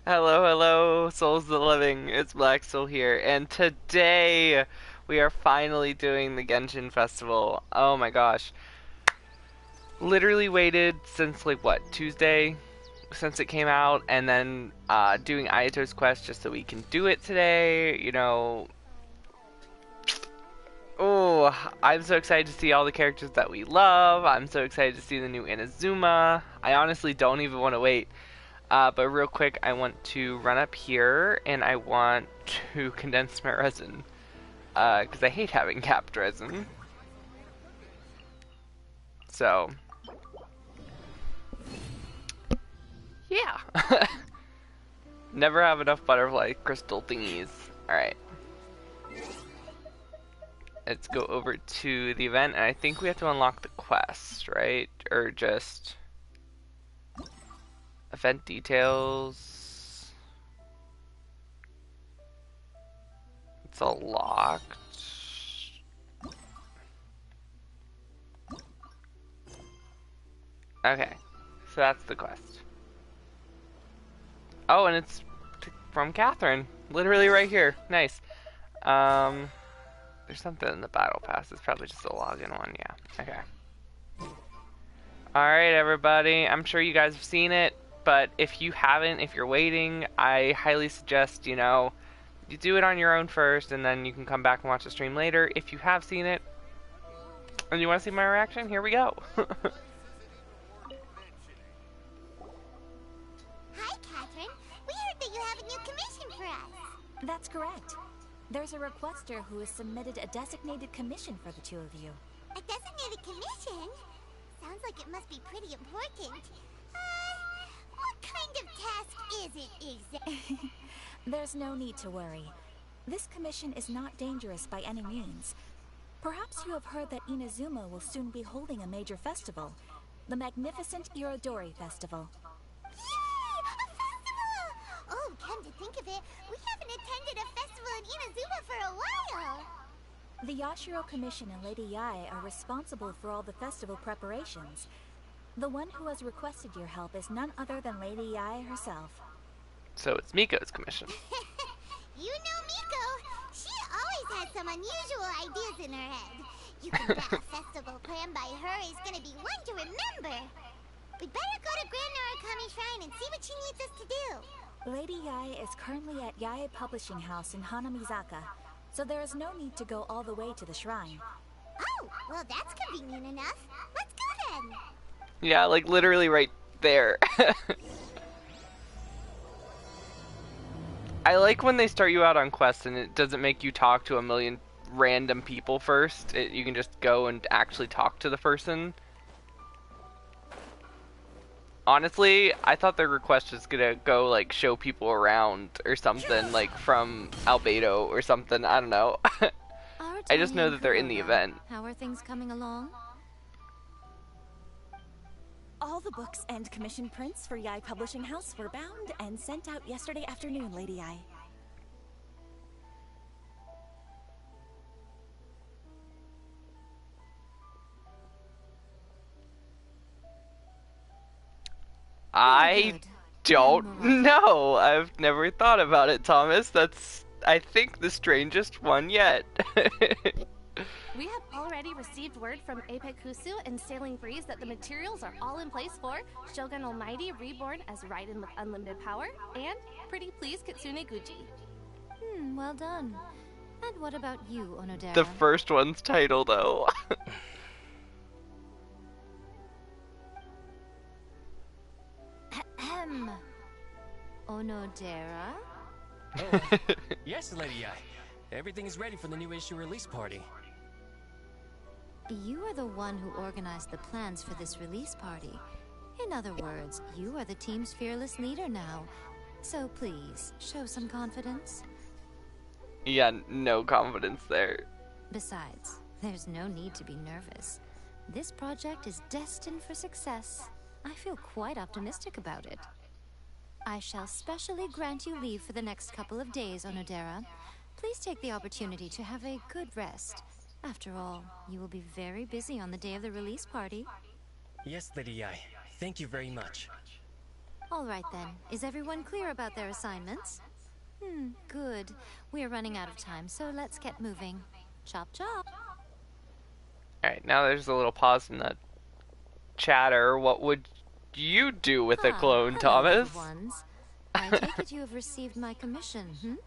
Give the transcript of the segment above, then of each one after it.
Hello, hello, souls of the living. It's Black Soul here, and today we are finally doing the Genshin Festival. Oh my gosh. Literally waited since like what, Tuesday? Since it came out, and then doing Ayato's quest just so we can do it today, you know. Oh, I'm so excited to see all the characters that we love. I'm so excited to see the new Inazuma. I honestly don't even want to wait. But real quick, I want to run up here and I want to condense my resin. Because I hate having capped resin. So, yeah. Never have enough butterfly crystal thingies. Alright. Let's go over to the event, and I think we have to unlock the quest, right? Or just... event details... It's all locked. Okay, so that's the quest. Oh, and it's from Catherine. Literally right here. Nice. There's something in the battle pass. It's probably just a login one. Yeah. Okay. Alright, everybody. I'm sure you guys have seen it, but if you haven't, if you're waiting, I highly suggest, you know, you do it on your own first, and then you can come back and watch the stream later. If you have seen it, and you want to see my reaction, here we go. Hi, Catherine. We heard that you have a new commission for us. That's correct. There's a requester who has submitted a designated commission for the two of you. A designated commission? Sounds like it must be pretty important. What kind of task is it exactly? There's no need to worry. This commission is not dangerous by any means. Perhaps you have heard that Inazuma will soon be holding a major festival, the magnificent Irodori Festival. Yay! A festival! Oh, come to think of it, we haven't attended a festival in Inazuma for a while. The Yashiro Commission and Lady Yae are responsible for all the festival preparations. The one who has requested your help is none other than Lady Yae herself. So it's Miko's commission. You know Miko. She always has some unusual ideas in her head. You can bet a festival planned by her is gonna be one to remember. We'd better go to Grand Narukami Shrine and see what she needs us to do. Lady Yae is currently at Yae Publishing House in Hanamizaka, so there is no need to go all the way to the shrine. Oh, well that's convenient enough. Let's go then. Yeah, like literally right there. I like when they start you out on quests and it doesn't make you talk to a million random people first. You can just go and actually talk to the person. Honestly, I thought their request was gonna go like show people around or something, like from Albedo or something. I don't know. I just know that they're in the event. How are things coming along? All the books and commission prints for Yae Publishing House were bound and sent out yesterday afternoon, Lady Yae. I don't know. I've never thought about it, Thomas. That's, I think, the strangest one yet. We have already received word from Apekusu and Sailing Breeze that the materials are all in place for Shogun Almighty reborn as Raiden with unlimited power and Pretty Please Kitsune Gucci. Well done. And what about you, Onodera? The first one's title, though. Ahem. Onodera? Oh, yes, Lady Yae. Everything is ready for the new issue release party. You are the one who organized the plans for this release party. In other words, you are the team's fearless leader now. So please, show some confidence. Yeah, no confidence there. Besides, there's no need to be nervous. This project is destined for success. I feel quite optimistic about it. I shall specially grant you leave for the next couple of days, Onodera. Please take the opportunity to have a good rest. After all, you will be very busy on the day of the release party. Yes, Lady Yae. Thank you very much. All right then. Is everyone clear about their assignments? Good. We're running out of time, so let's get moving. Chop chop. Alright, now there's a little pause in the chatter. What would you do with a clone, Hello, Thomas? little ones. I take it you have received my commission, Some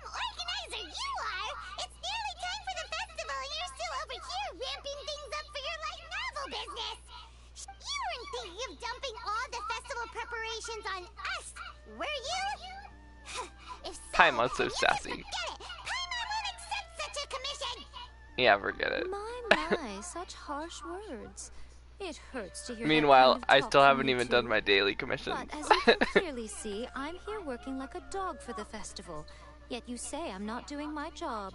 organizer you are! It's nearly time for the festival and you're still over here ramping things up for your light novel business! You weren't thinking of dumping all the festival preparations on us, were you? If so, Paimon's so then you sassy. can forget it! Paimon won't accept such a commission! Yeah, forget it. My, such harsh words. It hurts to hear Meanwhile, that kind I of still talk haven't from you even done two. my daily commission. But as you can clearly see, I'm here working like a dog for the festival. Yet you say I'm not doing my job.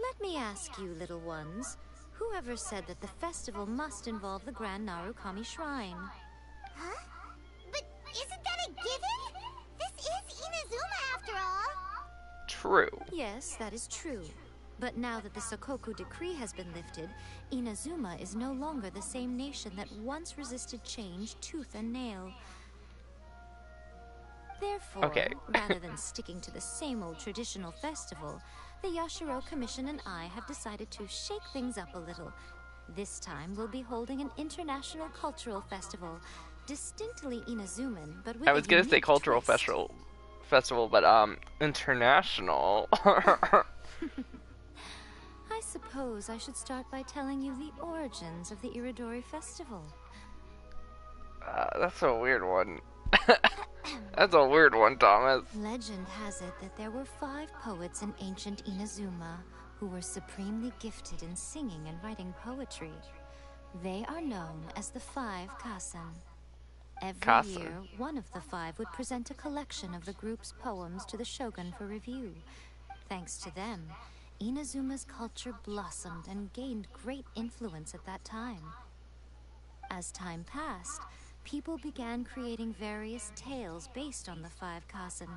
Let me ask you, little ones. Whoever said that the festival must involve the Grand Narukami Shrine? Huh? But isn't that a given? This is Inazuma after all! True. Yes, that is true. But now that the Sokoku decree has been lifted, Inazuma is no longer the same nation that once resisted change tooth and nail. Therefore, Okay. rather than sticking to the same old traditional festival, the Yashiro Commission and I have decided to shake things up a little. This time, we'll be holding an international cultural festival, distinctly Inazuman, but with I was a gonna say unique cultural twist. festival, but international. I suppose I should start by telling you the origins of the Iridori Festival. That's a weird one. That's a weird one, Thomas. Legend has it that there were 5 poets in ancient Inazuma who were supremely gifted in singing and writing poetry. They are known as the 5 Kasen. Every Kasen. year, one of the 5 would present a collection of the group's poems to the shogun for review. Thanks to them, Inazuma's culture blossomed and gained great influence at that time. As time passed, people began creating various tales based on the 5 Kasen.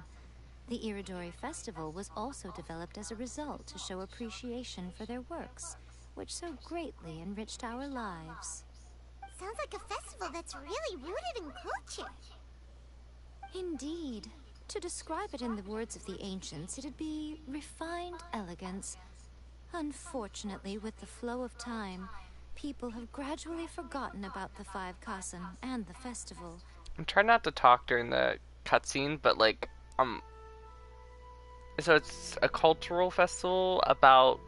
The Iridori Festival was also developed as a result to show appreciation for their works, which so greatly enriched our lives. Sounds like a festival that's really rooted in culture. Indeed. To describe it in the words of the ancients, it'd be refined elegance. Unfortunately, with the flow of time, people have gradually forgotten about the 5 Kasen and the festival. I'm trying not to talk during the cutscene, but like, so it's a cultural festival about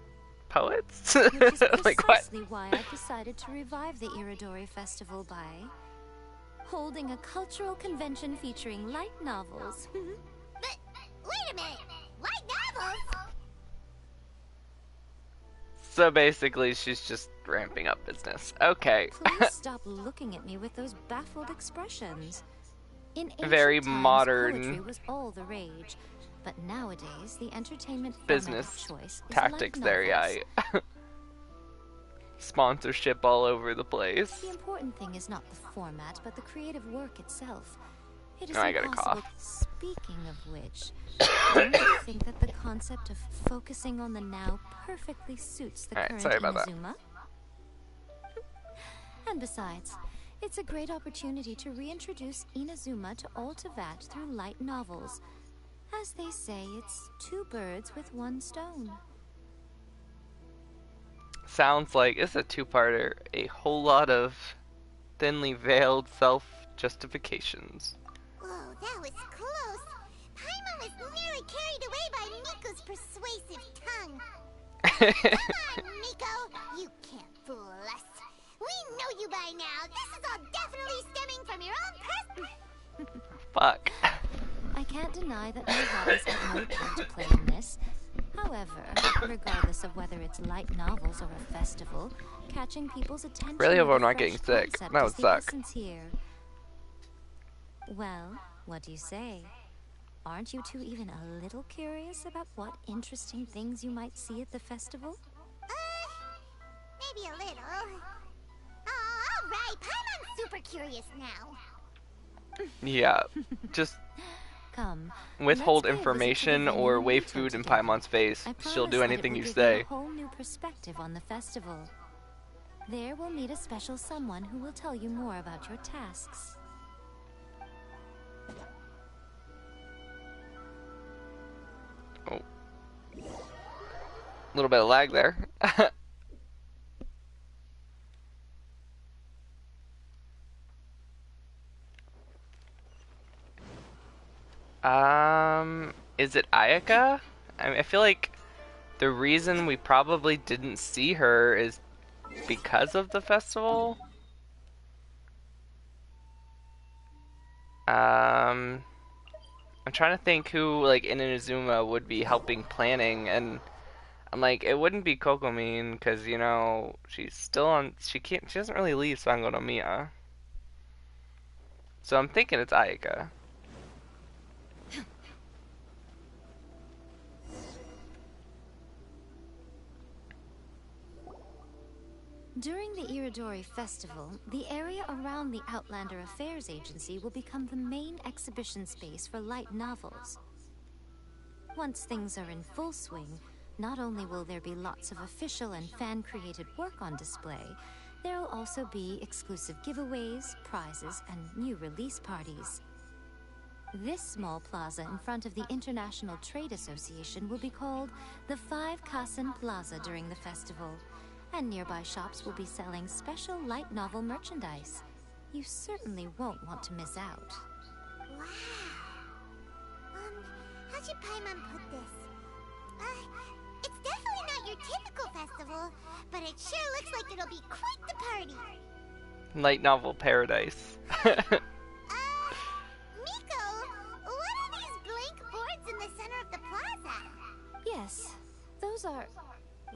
poets? Which is Like what? precisely why I've decided to revive the Iridori Festival by holding a cultural convention featuring light novels. But, wait a minute! Light novels? So basically, she's just ramping up business. Okay. Please stop looking at me with those baffled expressions. In ancient Very times, modern poetry was all the rage, but nowadays the entertainment format Business of choice is tactics light there, yeah. novels. Sponsorship all over the place. The important thing is not the format, but the creative work itself. It is Oh, I got a impossible. cough. Speaking of which, don't you think that the concept of focusing on the now perfectly suits the Alright, current sorry about that. Inazuma? And besides, it's a great opportunity to reintroduce Inazuma to Altavat through light novels. As they say, it's 2 birds with 1 stone. Sounds like it's a two-parter. A whole lot of thinly veiled self-justifications. Whoa, that was close. Paimon was nearly carried away by Miko's persuasive tongue. Come on, Miko. You can't fool us. We know you by now. This is all definitely stemming from your own Fuck. I can't deny that my hobbies have no part to play in this. However, regardless of whether it's light novels or a festival, catching people's attention Really hope with I'm a not fresh getting sick. concept That is would the suck. essence here. Well, what do you say? Aren't you two even a little curious about what interesting things you might see at the festival? Maybe a little. Oh, all right. Paimon's super curious now. Yeah. Just Come. withhold let's go visit information the or venue wave and food in together. Paimon's face. I She'll do promise that it anything will you give say. a whole new perspective on the festival. There we'll meet a special someone who will tell you more about your tasks. A little bit of lag there. Is it Ayaka? I mean, I feel like the reason we probably didn't see her is because of the festival. I'm trying to think who, like, in Inazuma would be helping planning, and I'm like, it wouldn't be Kokomin, because, you know, she's still on, she doesn't really leave Sango no Miya. So I'm thinking it's Ayaka. During the Iridori Festival, the area around the Outlander Affairs Agency will become the main exhibition space for light novels. Once things are in full swing, not only will there be lots of official and fan-created work on display, there will also be exclusive giveaways, prizes, and new release parties. This small plaza in front of the International Trade Association will be called the Five Kasen Plaza during the festival, and nearby shops will be selling special light novel merchandise. You certainly won't want to miss out. Wow. How should Paimon put this? It's definitely not your typical festival, but it sure looks like it'll be quite the party. Light novel paradise. Miko, what are these blank boards in the center of the plaza? Yes, those are...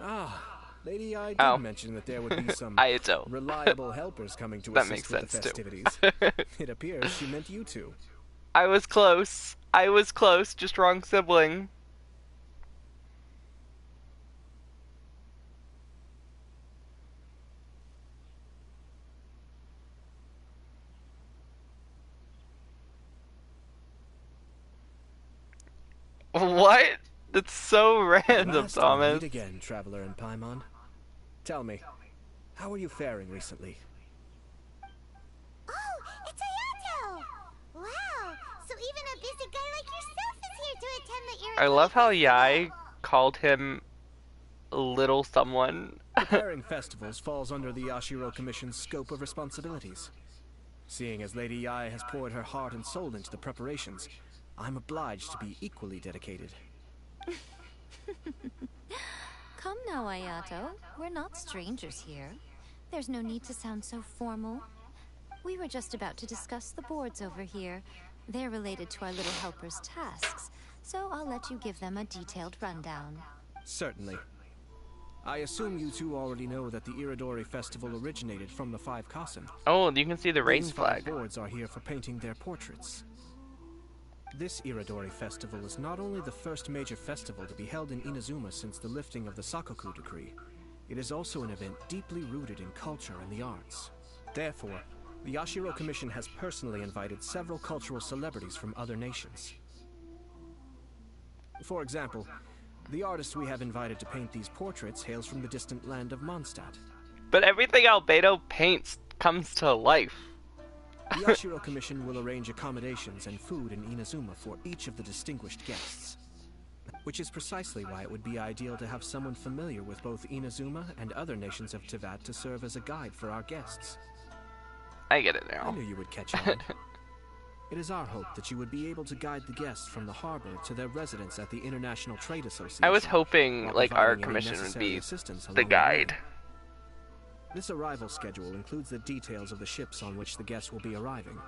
Ah, Lady I did mention that there would be some reliable helpers coming to assist with the festivities. It appears she meant you two. I was close. I was close, just wrong sibling. What? That's so random, Thomas. Meet again, Traveler and Paimon. Tell me, how are you faring recently? Oh, it's Ayato! Wow, so even a busy guy like yourself is here to attend the Iridori I love how Festival. Yai called him little someone. Preparing festivals falls under the Yashiro Commission's scope of responsibilities. Seeing as Lady Yai has poured her heart and soul into the preparations, I'm obliged to be equally dedicated. Come now, Ayato. We're not strangers here. There's no need to sound so formal. We were just about to discuss the boards over here. They're related to our little helper's tasks, so I'll let you give them a detailed rundown. Certainly. I assume you two already know that the Iridori Festival originated from the Five Kasen. Oh, you can see the rain These flag. 5 boards are here for painting their portraits. This Iridori Festival is not only the first major festival to be held in Inazuma since the lifting of the Sakoku Decree, it is also an event deeply rooted in culture and the arts. Therefore, the Yashiro Commission has personally invited several cultural celebrities from other nations. For example, the artist we have invited to paint these portraits hails from the distant land of Mondstadt. But everything Albedo paints comes to life. The Yashiro Commission will arrange accommodations and food in Inazuma for each of the distinguished guests. Which is precisely why it would be ideal to have someone familiar with both Inazuma and other nations of Teyvat to serve as a guide for our guests. I get it now. I knew you would catch on. It is our hope that you would be able to guide the guests from the harbor to their residence at the International Trade Association. I was hoping, like, our providing any commission would necessary be assistance the along way. guide. This arrival schedule includes the details of the ships on which the guests will be arriving.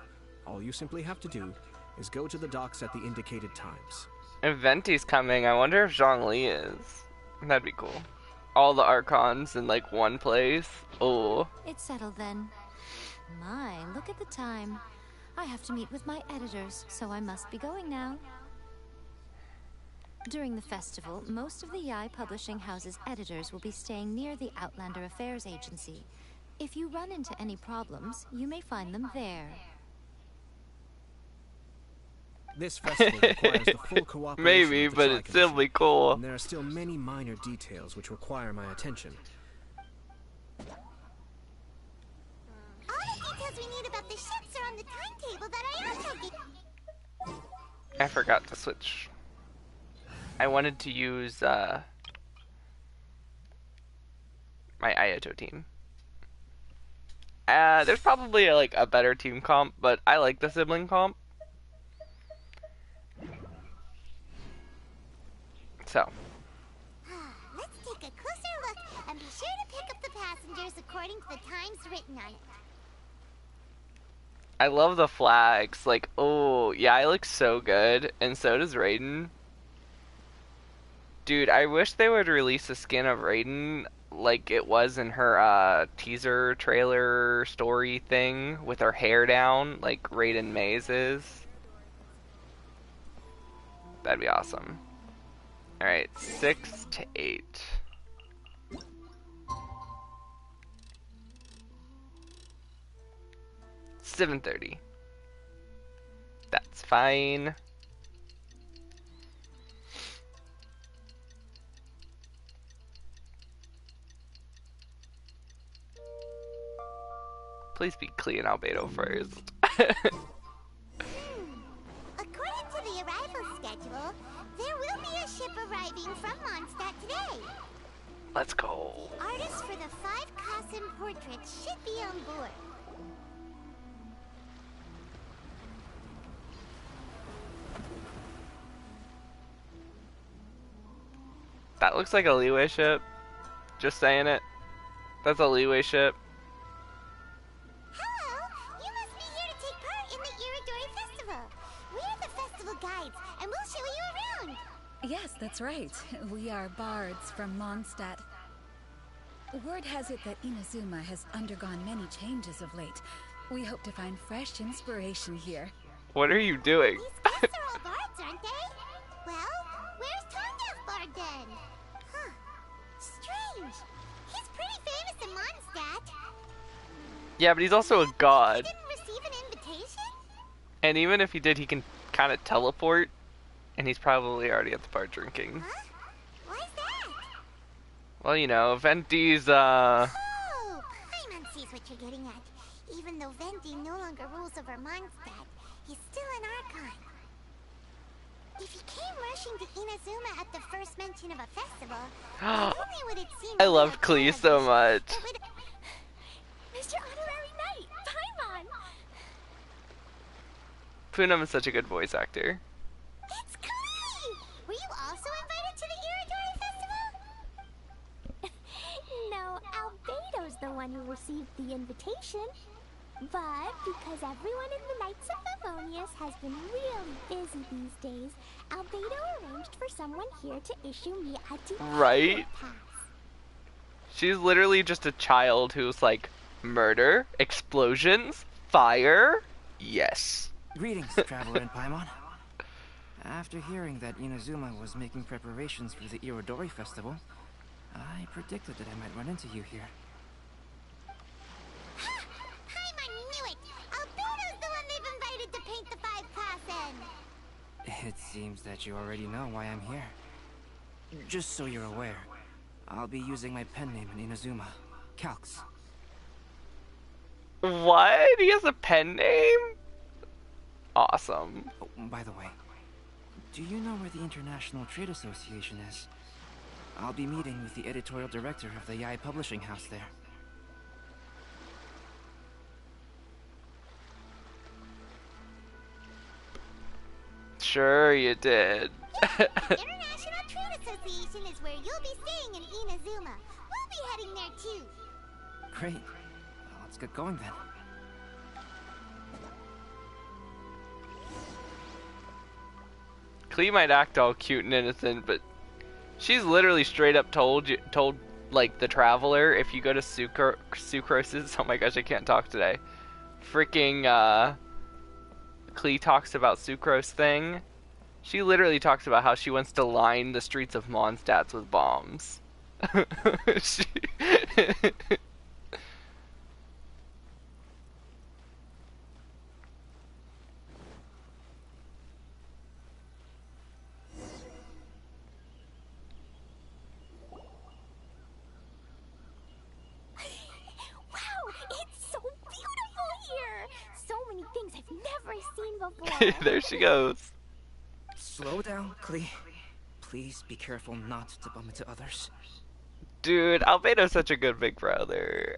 All you simply have to do is go to the docks at the indicated times. If Venti's coming, I wonder if Zhongli is. That'd be cool. All the Archons in, like, one place. Oh. It's settled then. My, look at the time. I have to meet with my editors, so I must be going now. During the festival, most of the Yai Publishing House's editors will be staying near the Outlander Affairs Agency. If you run into any problems, you may find them there. This festival requires the full cooperation Maybe, of the but Tri it's still Commission, be cool. and there are still many minor details which require my attention. All the details we need about the ships are on the timetable that Ayato gave. I forgot to switch. I wanted to use My Ayato team. There's probably like a better team comp, but I like the sibling comp. So. Let's take a closer look and be sure to pick up the passengers according to the times written on it. I love the flags. Like, oh, yeah, it looks so good. And so does Raiden. Dude, I wish they would release a skin of Raiden like it was in her teaser trailer story thing with her hair down, like Raiden Maze is. That'd be awesome. Alright, 6 to 8. $7.30. That's fine. Please be Klee and Albedo first. According to the arrival schedule, there will be a ship arriving from Mondstadt today. Let's go. Artists for the 5 Kasim portraits should be on board. That looks like a Leeway ship. Just saying it. That's a Leeway ship. Hello! You must be here to take part in the Iridori Festival. We're the festival guides, and we'll show you around. Yes, that's right. We are bards from Mondstadt. Word has it that Inazuma has undergone many changes of late. We hope to find fresh inspiration here. What are you doing? These guests are all bards, aren't they? Well, where's Tondef Bard then? Huh. Strange. He's pretty famous in Mondstadt. Yeah, but he's also a god. He didn't receive an invitation? And even if he did, he can kind of teleport. And he's probably already at the bar drinking. Huh? Why's that? Well, you know, Venti's, Oh, Paimon sees what you're getting at. Even though Venti no longer rules over Mondstadt, he's still an Archon. If he came rushing to Inazuma at the first mention of a festival, not only would it seem I love Klee so much. Mr. Honorary Knight, Paimon! Poonam is such a good voice actor. It's Klee! Were you also invited to the Iridori Festival? No, Albedo's the one who received the invitation. But because everyone in the Knights of Favonius has been really busy these days, Albedo arranged for someone here to issue me a Right? pass. She's literally just a child who's like, murder, explosions, fire, yes. Greetings, Traveler and Paimon. After hearing that Inazuma was making preparations for the Irodori Festival, I predicted that I might run into you here. Paimon knew it! Albedo's the one they've invited to paint the 5 Kassen! It seems that you already know why I'm here. Just so you're aware, I'll be using my pen name in Inazuma, Calx. What? He has a pen name? Awesome. Oh, by the way, do you know where the International Trade Association is? I'll be meeting with the editorial director of the Yai Publishing House there. Sure you did. International Trade Association is where you'll be staying in Inazuma. We'll be heading there too. Great. Well, let's get going then. Klee might act all cute and innocent, but she's literally straight up told like the Traveler, if you go to Sucrose's, oh my gosh, I can't talk today. Freaking Klee talks about Sucrose thing. She literally talks about how she wants to line the streets of Mondstadt with bombs. she... Wow, it's so beautiful here! So many things I've never seen before. There she goes. Slow down, Klee. Please be careful not to bump into others. Dude, Albedo's such a good big brother.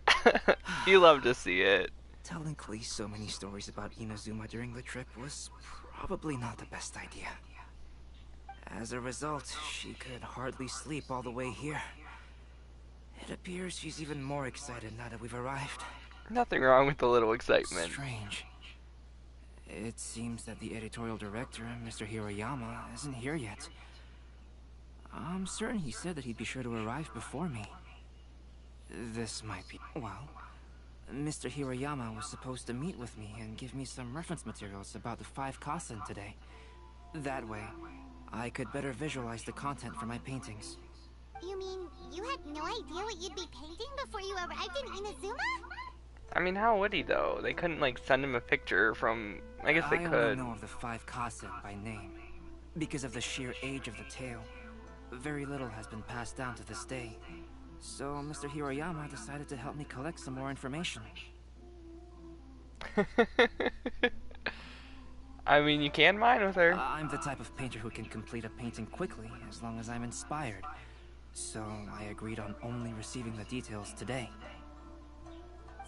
You love to see it. Telling Klee so many stories about Inazuma during the trip was probably not the best idea. As a result, she could hardly sleep all the way here. It appears she's even more excited now that we've arrived. Nothing wrong with a little excitement. Strange. It seems that the editorial director, Mr. Hiroyama, isn't here yet. I'm certain he said that he'd be sure to arrive before me. This might be... well... Mr. Hiroyama was supposed to meet with me and give me some reference materials about the 5 Kasen today. That way, I could better visualize the content for my paintings. You mean you had no idea what you'd be painting before you arrived in Inazuma? I mean, how would he though? They couldn't like send him a picture from... I guess they could. I only know of the 5 Kasen by name. Because of the sheer age of the tale, very little has been passed down to this day. So Mr. Hiroyama decided to help me collect some more information. I mean, you can mine with her. I'm the type of painter who can complete a painting quickly as long as I'm inspired. So I agreed on only receiving the details today.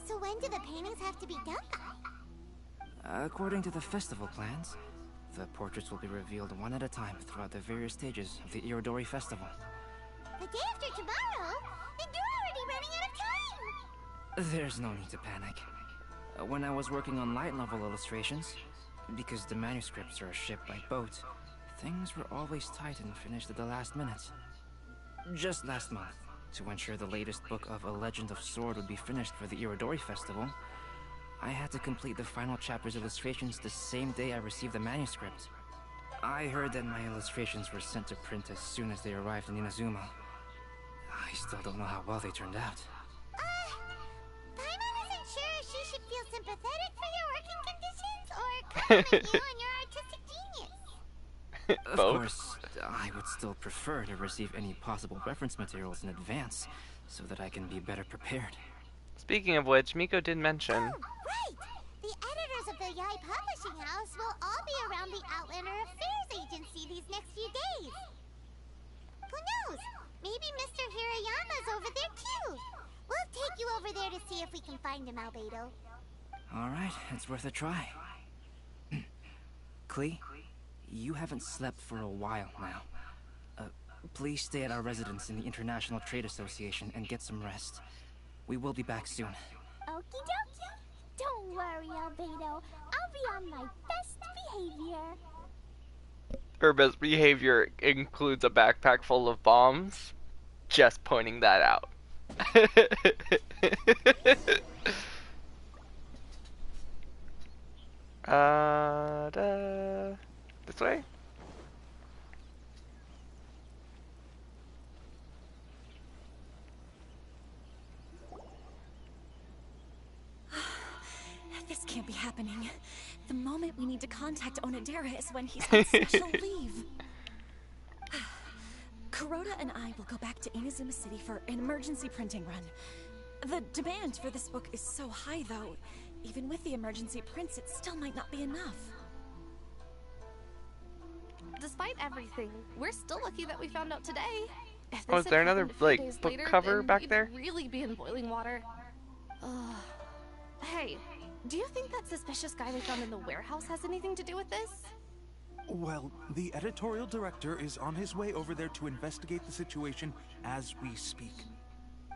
So when do the paintings have to be done by? According to the festival plans, the portraits will be revealed one at a time throughout the various stages of the Irodori Festival. The day after tomorrow? Then you're already running out of time! There's no need to panic. When I was working on light-level illustrations, because the manuscripts are shipped by boat, things were always tight and finished at the last minute. Just last month, to ensure the latest book of A Legend of Sword would be finished for the Irodori Festival, I had to complete the final chapter's illustrations the same day I received the manuscript. I heard that my illustrations were sent to print as soon as they arrived in Inazuma. I still don't know how well they turned out. Paimon isn't sure if she should feel sympathetic for your working conditions or compliment you on your artistic genius. Of course, I would still prefer to receive any possible reference materials in advance, so that I can be better prepared. Speaking of which, Miko did mention... Oh, right! The editors of the Yai Publishing House will all be around the Outlander Affairs Agency these next few days. Who knows? Maybe Mr. Hirayama's over there too. We'll take you over there to see if we can find him, Albedo. Alright, it's worth a try. Klee, you haven't slept for a while now. Please stay at our residence in the International Trade Association and get some rest. We will be back soon. Okie dokie. Don't worry, Albedo. I'll be on my best behavior. Her best behavior includes a backpack full of bombs. Just pointing that out. This way? This can't be happening. The moment we need to contact Onodera is when he's on special leave. Kuroda and I will go back to Inazuma City for an emergency printing run. The demand for this book is so high, though. Even with the emergency prints, it still might not be enough. Despite everything, we're still lucky that we found out today. If Oh, this is there had another, happened a few like, days book later, cover then back we'd there? really be in boiling water. Ugh. Hey, do you think that suspicious guy they found in the warehouse has anything to do with this? Well, the editorial director is on his way over there to investigate the situation as we speak.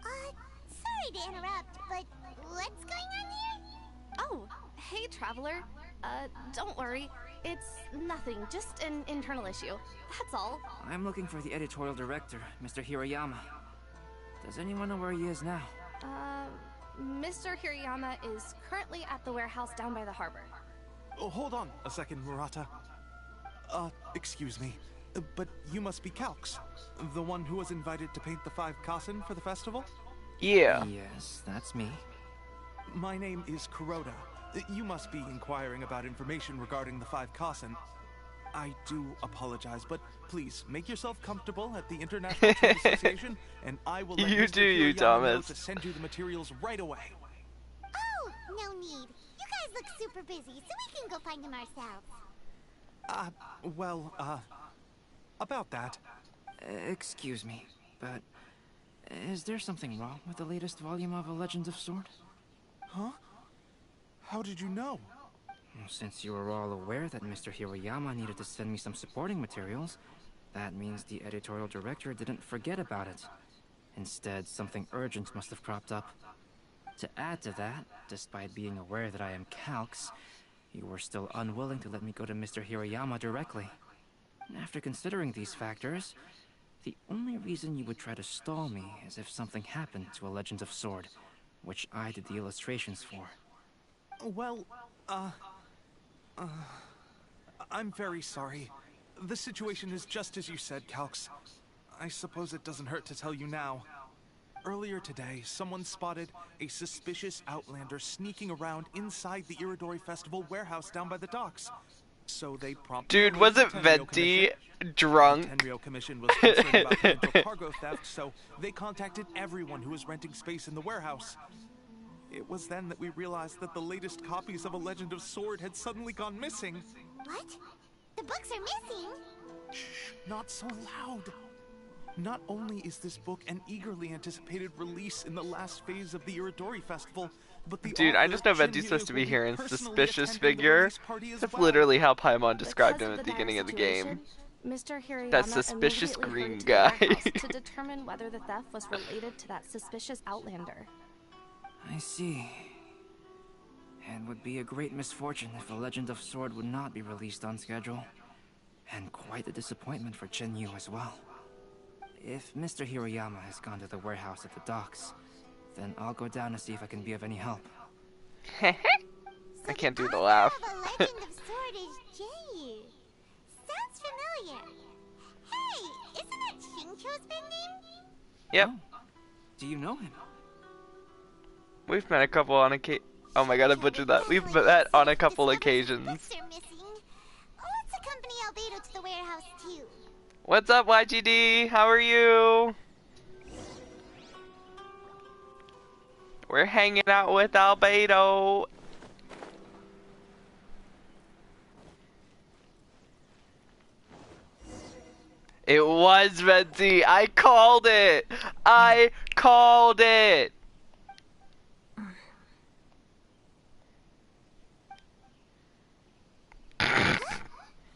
Sorry to interrupt, but what's going on here? Oh, hey, Traveler. Don't worry. It's nothing, just an internal issue. That's all. I'm looking for the editorial director, Mr. Hiroyama. Does anyone know where he is now? Mr. Hirayama is currently at the warehouse down by the harbor. Oh, hold on a second, Murata. Excuse me, but you must be Calx, the one who was invited to paint the 5 Kasen for the festival? Yeah. Yes, that's me. My name is Kuroda. You must be inquiring about information regarding the 5 Kasen. I do apologize, but please make yourself comfortable at the International Trade Association, and I will let Mr. Hirayama know Thomas. to send you the materials right away. Oh, no need. You guys look super busy, so we can go find him ourselves. About that. Excuse me, but Is there something wrong with the latest volume of A Legend of Sword? Huh? How did you know? Well, since you were all aware that Mr. Hiroyama needed to send me some supporting materials, that means the editorial director didn't forget about it. Instead, something urgent must have cropped up. To add to that, despite being aware that I am Calx, you were still unwilling to let me go to Mr. Hiroyama directly. After considering these factors, the only reason you would try to stall me is if something happened to A Legend of Sword, which I did the illustrations for. Well, I'm very sorry. The situation is just as you said, Calx. I suppose it doesn't hurt to tell you now. Earlier today, someone spotted a suspicious outlander sneaking around inside the Iridori Festival warehouse down by the docks. So they promptly Dude, alerted wasn't the Tenryo Venti Commission. drunk? The Tenryo Commission was concerned about potential cargo theft, so they contacted everyone who was renting space in the warehouse. It was then that we realized that the latest copies of A Legend of Sword had suddenly gone missing. What? The books are missing? Shh, not so loud. Not only is this book an eagerly anticipated release in the last phase of the Iridori Festival, but the Dude, I author, just know Shin Venti's Ryu, supposed to will be here in personally suspicious attending the figure. release party as That's well. literally how Paimon described Because him of at the the beginning dire of the game. Mr. Hirayama That suspicious immediately green hurried to guy. the warehouse to determine whether the theft was related to that suspicious outlander. I see. It would be a great misfortune if A Legend of Sword would not be released on schedule. And quite a disappointment for Chen Yu as well. If Mr. Hiroyama has gone to the warehouse at the docks, then I'll go down to see if I can be of any help. I can't do the laugh. The Legend of Sword is J.U. Sounds familiar. Hey, isn't that Shincho's pen name? Yep. Oh, do you know him? We've met a couple on occasion. Oh my god, I butchered that. We've met on a couple occasions. Books are missing. Let's accompany Albedo to the warehouse too. What's up, YGD? How are you? We're hanging out with Albedo. It was Venti. I called it. I called it.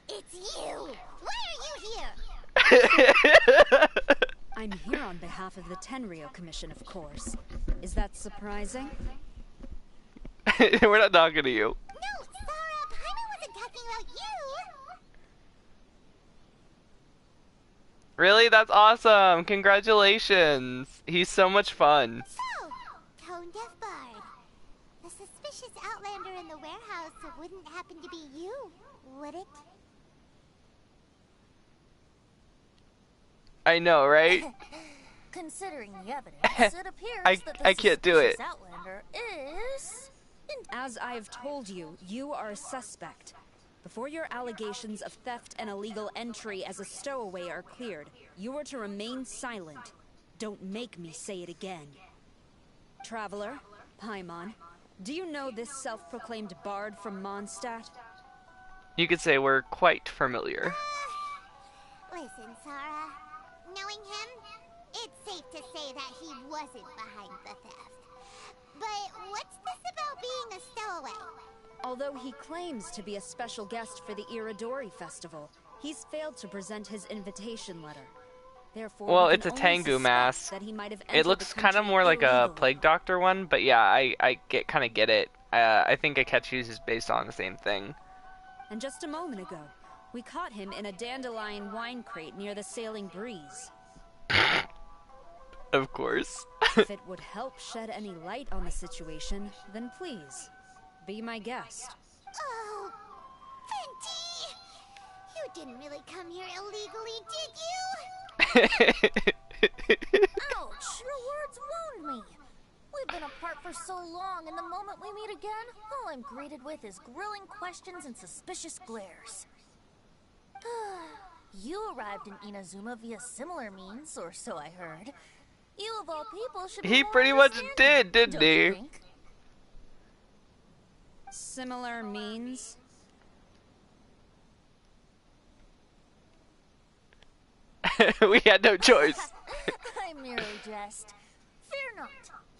It's you. Why are you here? I'm here on behalf of the Tenryo Commission, of course. Is that surprising? We're not talking to you. No, Sarah, Paimon wasn't talking about you. Really? That's awesome. Congratulations. He's so much fun. So, Tone Deaf Bard. The suspicious outlander in the warehouse wouldn't happen to be you, would it? I know, right? Considering the evidence, it appears I that the can't do it. suspicious outlander is... As I've told you, you are a suspect. Before your allegations of theft and illegal entry as a stowaway are cleared, you are to remain silent. Don't make me say it again. Traveler, Paimon, do you know this self-proclaimed bard from Mondstadt? You could say we're quite familiar. Listen, Sarah. Knowing him, it's safe to say that he wasn't behind the theft. But what's this about being a stowaway? Although he claims to be a special guest for the Iridori Festival, he's failed to present his invitation letter. Therefore, Well, we it's can a only Tengu suspect mask. that he might have It entered looks the kind of country more like a illegally. Plague Doctor one, but yeah, I kind of get it. I think Akechi's is based on the same thing. And just a moment ago, we caught him in a dandelion wine crate near the Sailing Breeze. Of course. If it would help shed any light on the situation, then please, be my guest. Oh, Venti! You didn't really come here illegally, did you? Ouch! Your words wound me. We've been apart for so long, and the moment we meet again, all I'm greeted with is grilling questions and suspicious glares. You arrived in Inazuma via similar means, or so I heard. You of all people should be He more pretty much understanding, did, didn't don't you he? think? Similar means? We had no choice. I merely jest. Fear not,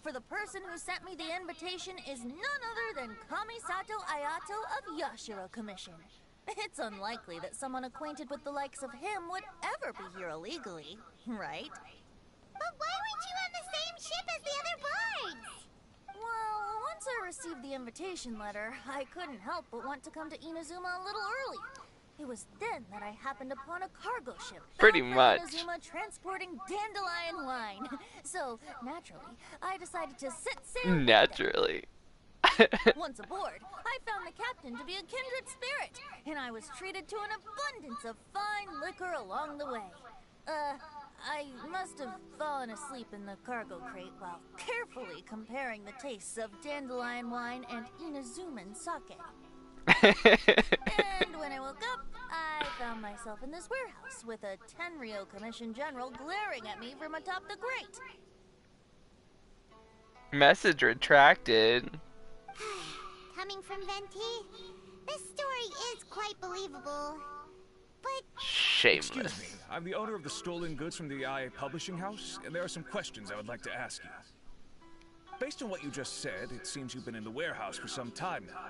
for the person who sent me the invitation is none other than Kamisato Ayato of Yashiro Commission. It's unlikely that someone acquainted with the likes of him would ever be here illegally, right? But why weren't you on the same ship as the other bards? Well, once I received the invitation letter, I couldn't help but want to come to Inazuma a little early. It was then that I happened upon a cargo ship Pretty bound for much. Inazuma transporting dandelion wine. So, naturally, I decided to set sail. Naturally. Once aboard, I found the captain to be a kindred spirit, and I was treated to an abundance of fine liquor along the way. I must have fallen asleep in the cargo crate while carefully comparing the tastes of dandelion wine and Inazuman sake. And when I woke up, I found myself in this warehouse with a Tenryo Commission General glaring at me from atop the grate. Message retracted. Coming from Venti, this story is quite believable. But Shameless. Excuse me, I'm the owner of the stolen goods from the IA Publishing House, and there are some questions I would like to ask you. Based on what you just said, it seems you've been in the warehouse for some time now.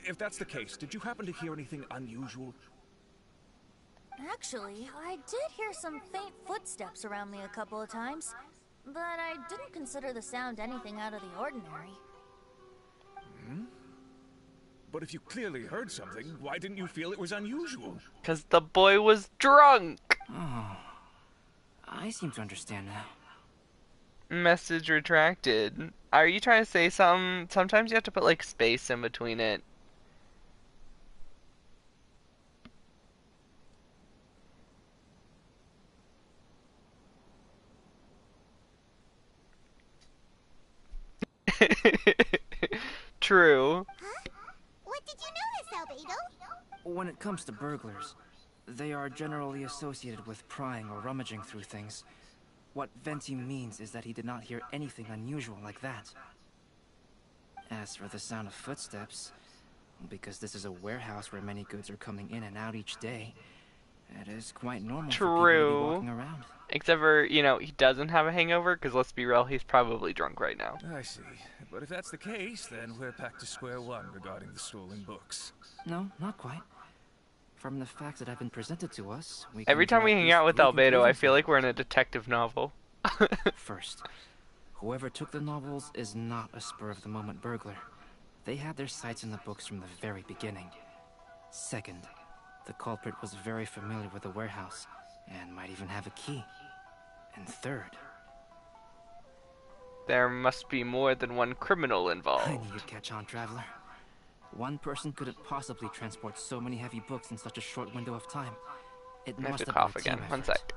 If that's the case, did you happen to hear anything unusual? Actually, I did hear some faint footsteps around me a couple of times, but I didn't consider the sound anything out of the ordinary. Hmm? But if you clearly heard something, why didn't you feel it was unusual? Because the boy was drunk. Oh, I seem to understand now. Message retracted. Are you trying to say something? Sometimes you have to put like space in between it. True. Huh? What did you notice, Albedo? When it comes to burglars, they are generally associated with prying or rummaging through things. What Venti means is that he did not hear anything unusual like that. As for the sound of footsteps, because this is a warehouse where many goods are coming in and out each day, it is quite normal for people to be walking around. Except for, you know, he doesn't have a hangover, because let's be real, he's probably drunk right now. I see. But if that's the case, then we're back to square one regarding the stolen books. No, not quite. From the facts that have been presented to us, we Every can time we draw at hang least out with 3 Albedo, I conclusions feel like we're in a detective novel. First, whoever took the novels is not a spur-of-the-moment burglar. They had their sights in the books from the very beginning. Second, the culprit was very familiar with the warehouse, and might even have a key. And third... There must be more than one criminal involved. I knew you'd catch on, Traveler. One person couldn't possibly transport so many heavy books in such a short window of time. It I have must to have cough been a again. team One effort. sec.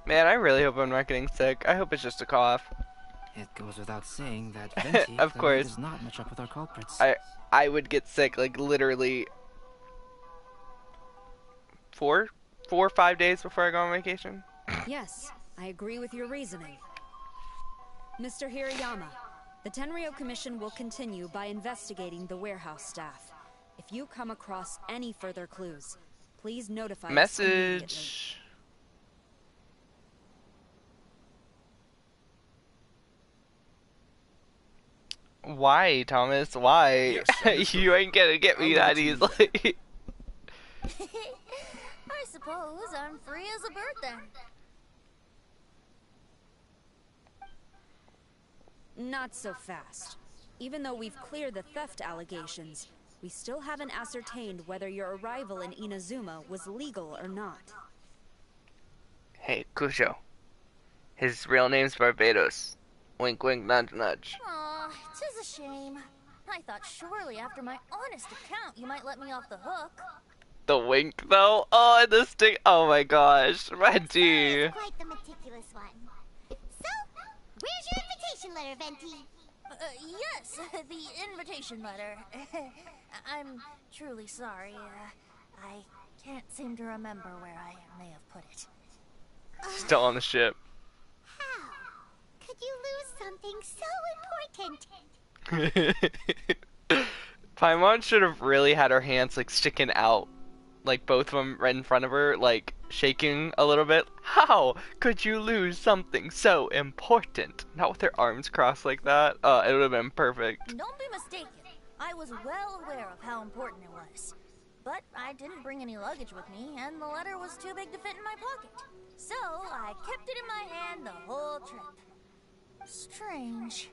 Man, I really hope I'm not getting sick. I hope it's just a cough. It goes without saying that Venti Of course. does not match up with our culprits. I would get sick like literally 4 or 5 days before I go on vacation. Yes, I agree with your reasoning. Mr. Hirayama, the Tenryo Commission will continue by investigating the warehouse staff. If you come across any further clues, please notify us immediately. Message. Why, Thomas? Why? Yes, You ain't gonna get me that easily. I suppose I'm free as a bird then. Not so fast. Even though we've cleared the theft allegations, we still haven't ascertained whether your arrival in Inazuma was legal or not. Hey, Cujo. His real name's Barbados. Wink, wink, nudge, nudge. Aw, 'tis a shame. I thought surely after my honest account you might let me off the hook. The wink, though? Oh, and the stick. Oh my gosh, Reggie. Quite the meticulous one. So, where's your invitation letter, Venti? Yes, the invitation letter. I'm truly sorry. I can't seem to remember where I may have put it. Still on the ship. How could you lose something so important? Paimon should have really had her hands like sticking out, like both of them right in front of her, like shaking a little bit. How could you lose something so important? Not with her arms crossed like that. It would have been perfect. Don't be mistaken. I was well aware of how important it was. But I didn't bring any luggage with me, and the letter was too big to fit in my pocket. So I kept it in my hand the whole trip. Strange.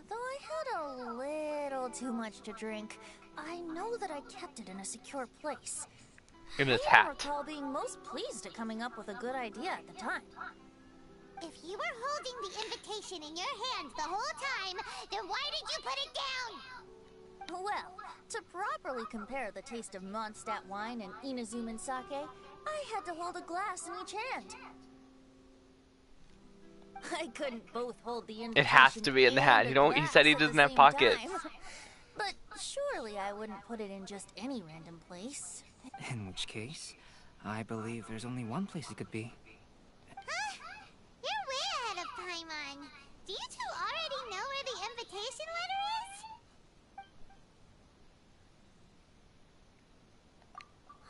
Though I had a little too much to drink, I know that I kept it in a secure place. In his I hat. recall being most pleased at coming up with a good idea at the time. If you were holding the invitation in your hand the whole time, then why did you put it down? Well, to properly compare the taste of Mondstadt wine and Inazuman sake, I had to hold a glass in each hand. I couldn't both hold the invitation It has to be in the hat. He said he doesn't have pockets. But surely I wouldn't put it in just any random place. In which case, I believe there's only one place it could be. Huh? You're way ahead of Paimon. Do you two already know where the invitation letter is?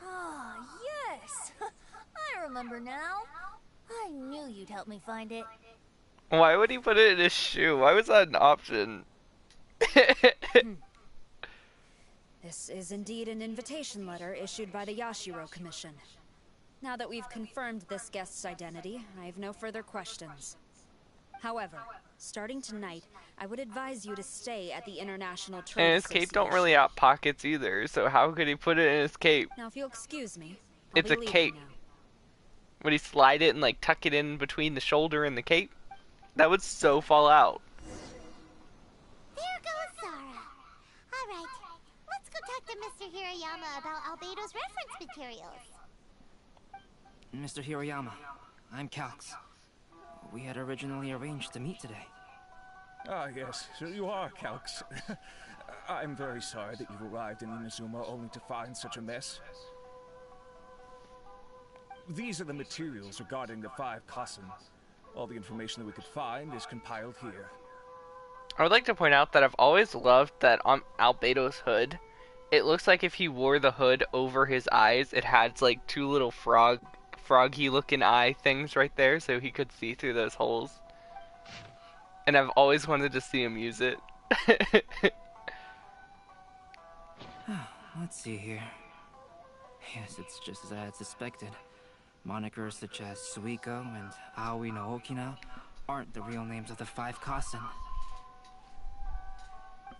Ah, yes! I remember now. I knew you'd help me find it. Why would he put it in his shoe? Why was that an option? This is indeed an invitation letter issued by the Yashiro Commission. Now that we've confirmed this guest's identity, I have no further questions. However, starting tonight, I would advise you to stay at the International Trade And his cape don't really have pockets either, so how could he put it in his cape? Now, if you'll excuse me, I'll It's be a leaving cape. now. Would he slide it and like tuck it in between the shoulder and the cape? That would so fall out. There goes Zara. Alright, let's go talk to Mr. Hirayama about Albedo's reference materials. Mr. Hiroyama, I'm Calx. We had originally arranged to meet today. Ah, yes, so you are, Calx. I'm very sorry that you've arrived in Inazuma only to find such a mess. These are the materials regarding the 5 Kassen. All the information that we could find is compiled here. I would like to point out that I've always loved that on Albedo's hood, it looks like if he wore the hood over his eyes, it had like 2 little froggy looking eye things right there so he could see through those holes. And I've always wanted to see him use it. Let's see here. Yes, it's just as I had suspected. Monikers such as Suiko and Aoi no Okina aren't the real names of the 5 Kassen.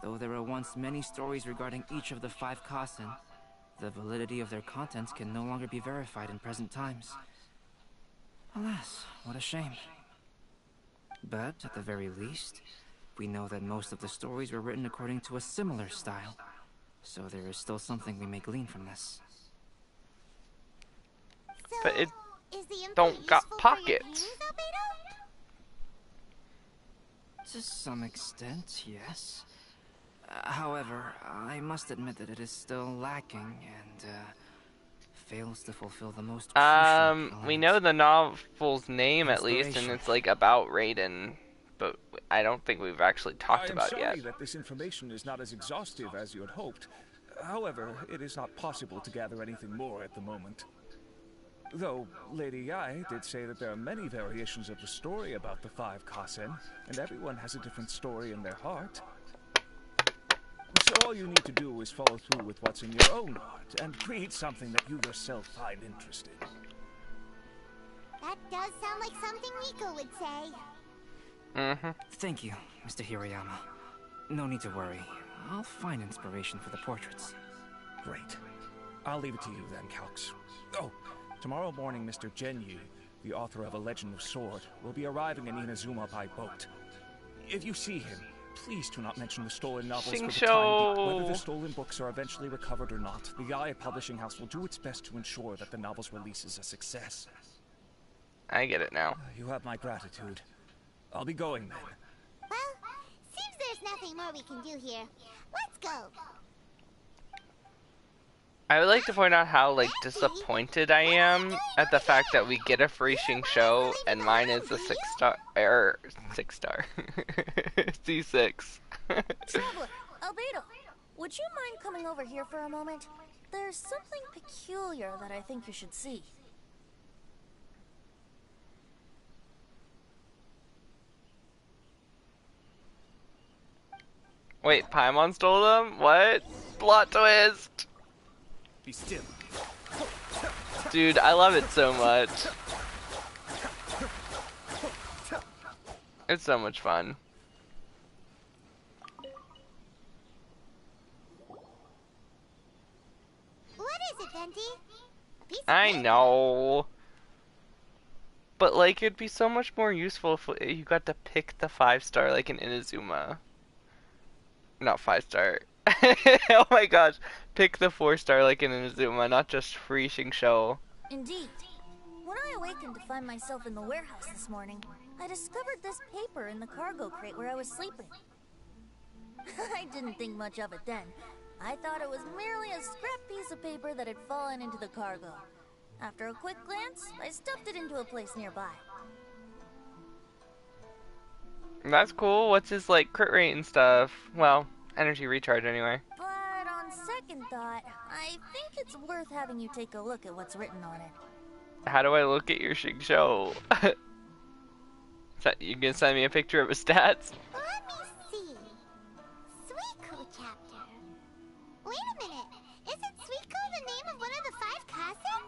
Though there were once many stories regarding each of the 5 Kassen, the validity of their contents can no longer be verified in present times. Alas, what a shame. But, at the very least, we know that most of the stories were written according to a similar style, so there is still something we may glean from this. So, But it is the info don't got useful for your pockets. paintings, Albedo? To some extent, yes. However, I must admit that it is still lacking and fails to fulfill the most crucial We know the novel's name at least, and Inspiration. it's like about Raiden, but I don't think we've actually talked about it I am yet. sorry that this information is not as exhaustive as you had hoped. However, it is not possible to gather anything more at the moment. Though, Lady Yai did say that there are many variations of the story about the 5 Kassen, and everyone has a different story in their heart. So all you need to do is follow through with what's in your own heart, and create something that you yourself find interesting. That does sound like something Miko would say. Thank you, Mr. Hiroyama. No need to worry. I'll find inspiration for the portraits. Great. I'll leave it to you then, Calx. Oh, tomorrow morning Mr. Genyu, the author of A Legend of Sword, will be arriving in Inazuma by boat. If you see him, please do not mention the stolen novels for the time being. Whether the stolen books are eventually recovered or not, the Yae Publishing House will do its best to ensure that the novel's release is a success. I get it now. You have my gratitude. I'll be going then. Well, seems there's nothing more we can do here. Let's go. I would like to point out how like disappointed I am at the fact that we get a free show and mine is a 6-star C6. Traveler, Albedo, Would you mind coming over here for a moment? There's something peculiar that I think you should see. Wait, Paimon stole them? What? Plot twist! Be still. Dude, I love it so much. It's so much fun. What is it, Venti? A piece of I paper? know. But like, it'd be so much more useful if you got to pick the 5-star like in Inazuma. Not 5-star. Oh my gosh. Pick the 4-star like in Inazuma, not just free Shingsho. Indeed. When I awakened to find myself in the warehouse this morning, I discovered this paper in the cargo crate where I was sleeping. I didn't think much of it then. I thought it was merely a scrap piece of paper that had fallen into the cargo. After a quick glance, I stuffed it into a place nearby. That's cool. What's his like crit rate and stuff? Well, energy recharge anyway. But on second thought, I think it's worth having you take a look at what's written on it. How do I look at your Shingsho? You gonna send me a picture of his stats? Let me see. Suiko chapter. Wait a minute. Isn't Suiko the name of one of the 5 Kasen?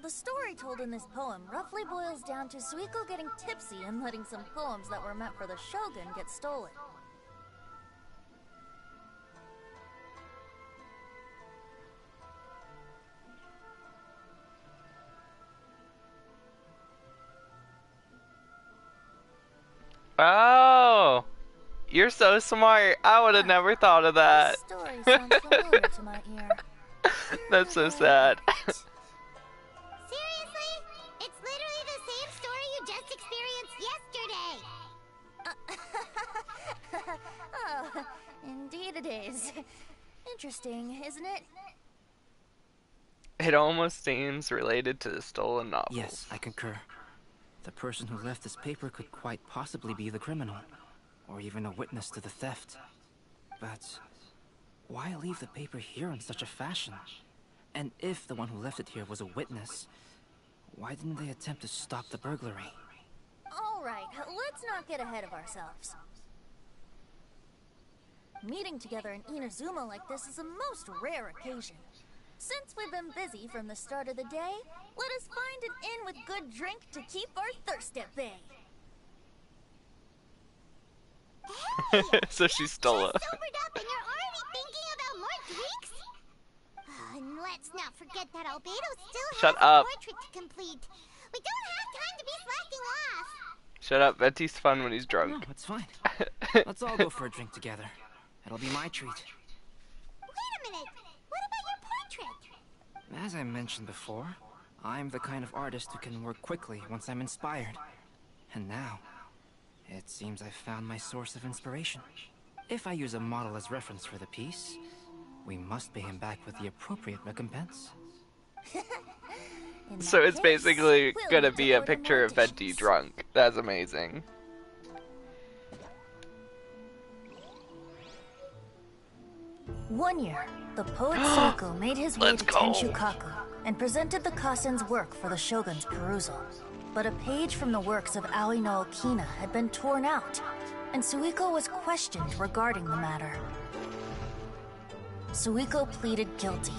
The story told in this poem roughly boils down to Suiko getting tipsy and letting some poems that were meant for the shogun get stolen. Oh, you're so smart. I would have never thought of that. This story sounds familiar to my ear. That's so sad. Seriously? It's literally the same story you just experienced yesterday. Oh, indeed it is. Interesting, isn't it? It almost seems related to the stolen novel. Yes, I concur. The person who left this paper could quite possibly be the criminal, or even a witness to the theft. But why leave the paper here in such a fashion? And if the one who left it here was a witness, why didn't they attempt to stop the burglary? Alright, let's not get ahead of ourselves. Meeting together in Inazuma like this is a most rare occasion. Since we've been busy from the start of the day, let us find an inn with good drink to keep our thirst at bay. Hey, So she stole it. just sobered up and you're already thinking about more drinks? And let's not forget that Albedo still Shut has up. a portrait to complete. We don't have time to be slacking off. Shut up. Venti's fun when he's drunk. No, it's fine. Let's all go for a drink together. It'll be my treat. Wait a minute. What about your portrait? As I mentioned before, I'm the kind of artist who can work quickly once I'm inspired. And now, it seems I've found my source of inspiration. If I use a model as reference for the piece, we must pay him back with the appropriate recompense. So it's basically gonna be a picture of Venti drunk. That's amazing. One year, the poet Sako made his way Let's to go. Tenshukaku and presented the Kasen's work for the shogun's perusal. But a page from the works of Aoi no Okina had been torn out, and Suiko was questioned regarding the matter. Suiko pleaded guilty.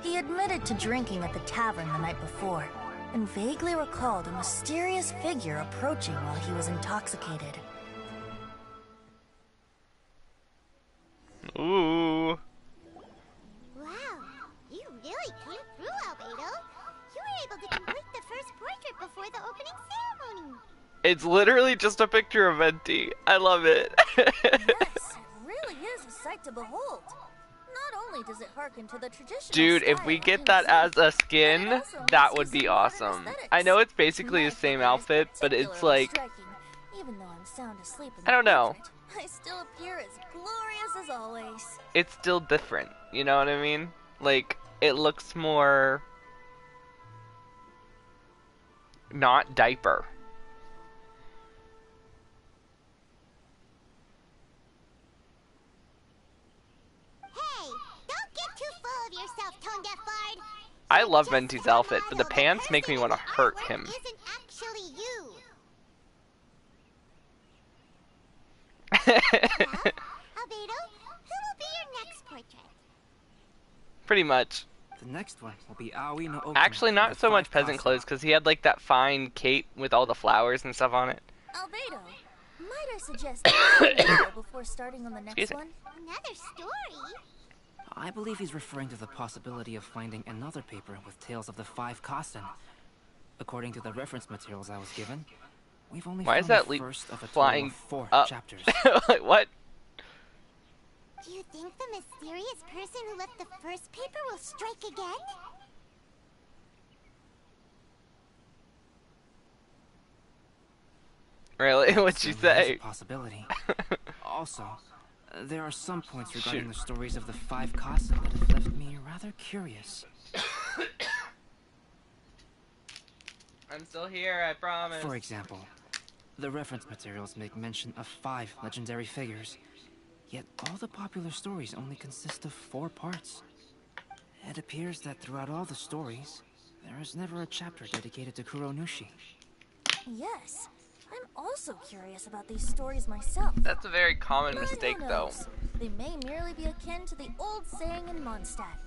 He admitted to drinking at the tavern the night before, and vaguely recalled a mysterious figure approaching while he was intoxicated. Ooh. Wow, you really came through, Albedo. You were able to complete the first portrait before the opening ceremony. It's literally just a picture of Venti. I love it. Yes, it really is a sight to behold. Not only does it harken to the traditional Dude, if style we of get that as Inazuma, a skin, but it also that makes would use be of modern awesome. aesthetics. I know it's basically the My same figure is outfit, but it's particularly like, striking. Even though I'm sound asleep in I don't the know. portrait, I still appear as glorious as always. It's still different. You know what I mean? Like, it looks more not diaper. tone deaf bard. I love Venti's outfit, but the pants make me want to hurt him. Isn't actually you. Albedo, who will be your next portrait? Pretty much. The next one will be Aoi no Okina. Actually, not so much peasant clothes, because he had like that fine cape with all the flowers and stuff on it. Albedo, might I suggest a before starting on the next one? Another story? I believe he's referring to the possibility of finding another paper with tales of the 5 Kasen. According to the reference materials I was given, we've only Why found is that the leap first of a flying total of 4 up? chapters. Like, what? Do you think the mysterious person who left the first paper will strike again? Really? What'd you Certainly is say? a possibility. Also, there are some points regarding the stories of the 5 Kasen that have left me rather curious. I'm still here, I promise. For example, the reference materials make mention of 5 legendary figures, yet all the popular stories only consist of 4 parts. It appears that throughout all the stories, there is never a chapter dedicated to Kuronushi. Yes, I'm also curious about these stories myself. That's a very common But mistake, who though. knows? They may merely be akin to the old saying in Mondstadt.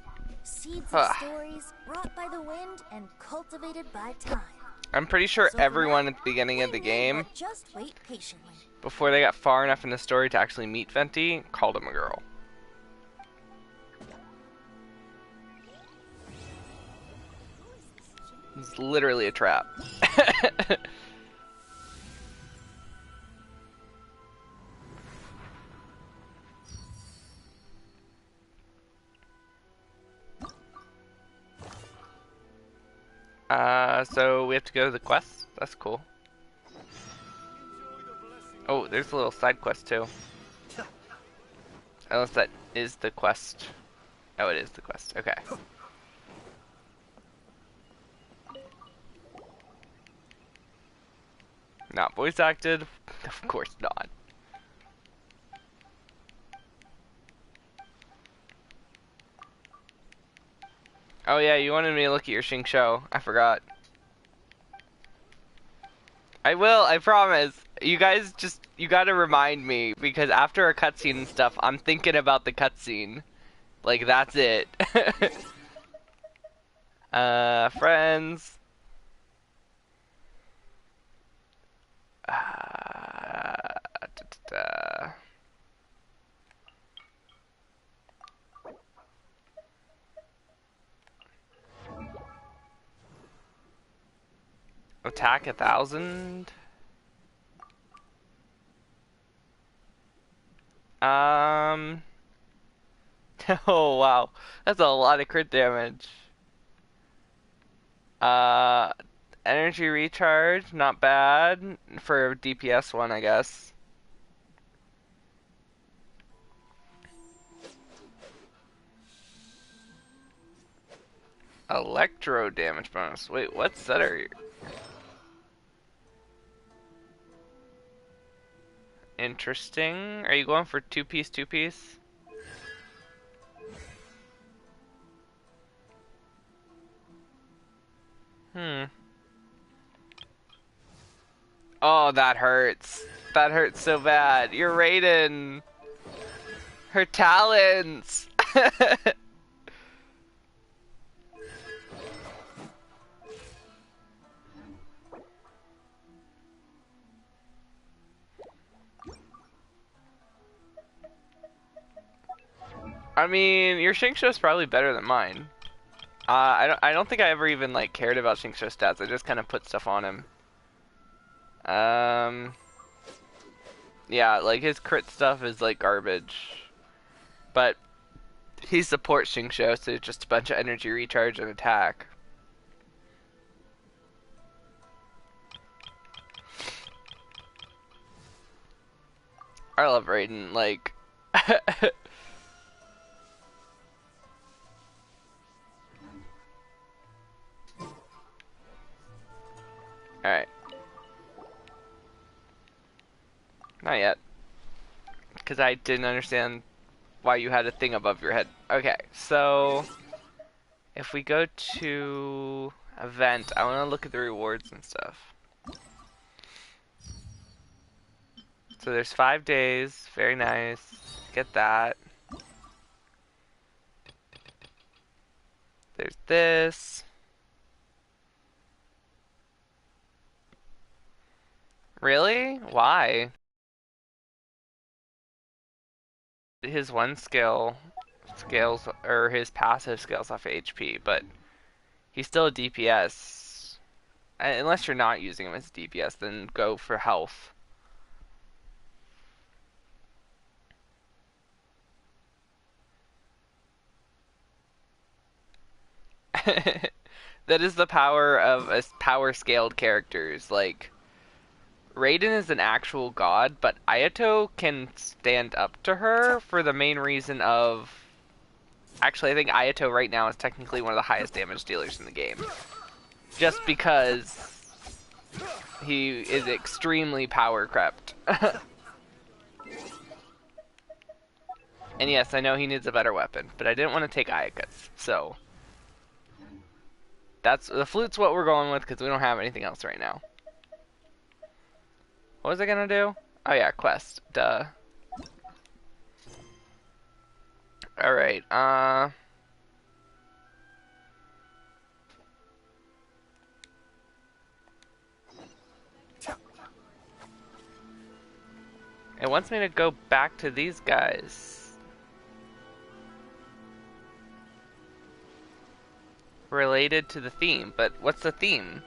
Seeds of stories brought by the wind and cultivated by time. I'm pretty sure So for everyone now, at the beginning of the game, just wait patiently. before they got far enough in the story to actually meet Venti, called him a girl. It's literally a trap. So we have to go to the quest? That's cool. Oh, there's a little side quest too. Unless that is the quest. Oh, it is the quest. Okay. Not voice acted? Of course not. Oh yeah, you wanted me to look at your Shing Show. I forgot. I will, I promise. You guys you gotta remind me, because after a cutscene and stuff, I'm thinking about the cutscene. Like, that's it. Friends. Attack 1,000. Oh wow, that's a lot of crit damage. Energy recharge, not bad for a DPS one, I guess. Electro damage bonus. Wait, what set are you? Interesting. Are you going for two-piece, two-piece? Oh, that hurts. That hurts so bad. You're Raiden. Her talons. I mean, your Shingsho's probably better than mine. I don't think I ever even like cared about Shingsho stats. I just kind of put stuff on him. Yeah, like his crit stuff is like garbage, but he supports Shingsho, so it's just a bunch of energy recharge and attack. I love Raiden, like. Alright. Not yet. Because I didn't understand why you had a thing above your head. Okay, so If we go to event, I want to look at the rewards and stuff. So there's 5 days. Very nice. Get that. There's this. Really? Why? His one skill scales, or his passive scales off HP, but he's still a DPS. Unless you're not using him as a DPS, then go for health. That is the power of power scaled characters. Like, Raiden is an actual god, but Ayato can stand up to her for the main reason of... Actually, I think Ayato right now is technically one of the highest damage dealers in the game. Just because he is extremely power crept. And yes, I know he needs a better weapon, but I didn't want to take Ayaka's, so... The flute's what we're going with, because we don't have anything else right now. What was I gonna do? Oh yeah, quest. Duh. Alright, it wants me to go back to these guys. Related to the theme, but what's the theme?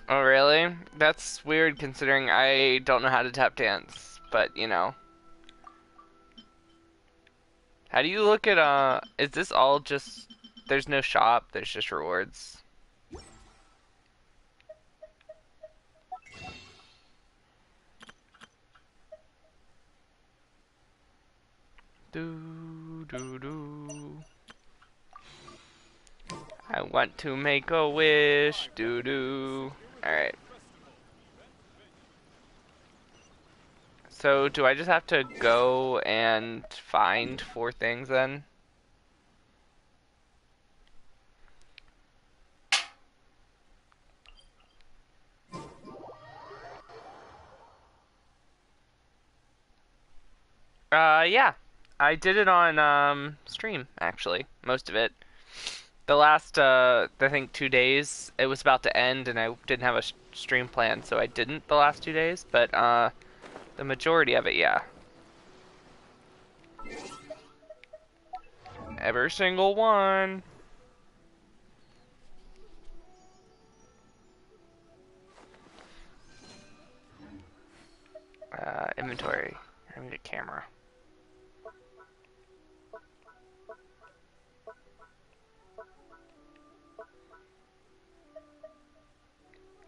Oh really? That's weird considering I don't know how to tap dance, but you know. How do you look at, is this all just, there's no shop, there's just rewards? Do do do. I want to make a wish. Do do. Alright. So do I just have to go and find 4 things then? Yeah. I did it on, stream, actually. Most of it. The last, I think 2 days, it was about to end and I didn't have a stream plan, so I didn't the last 2 days, but, the majority of it, yeah. Every single one. Inventory. I need a camera.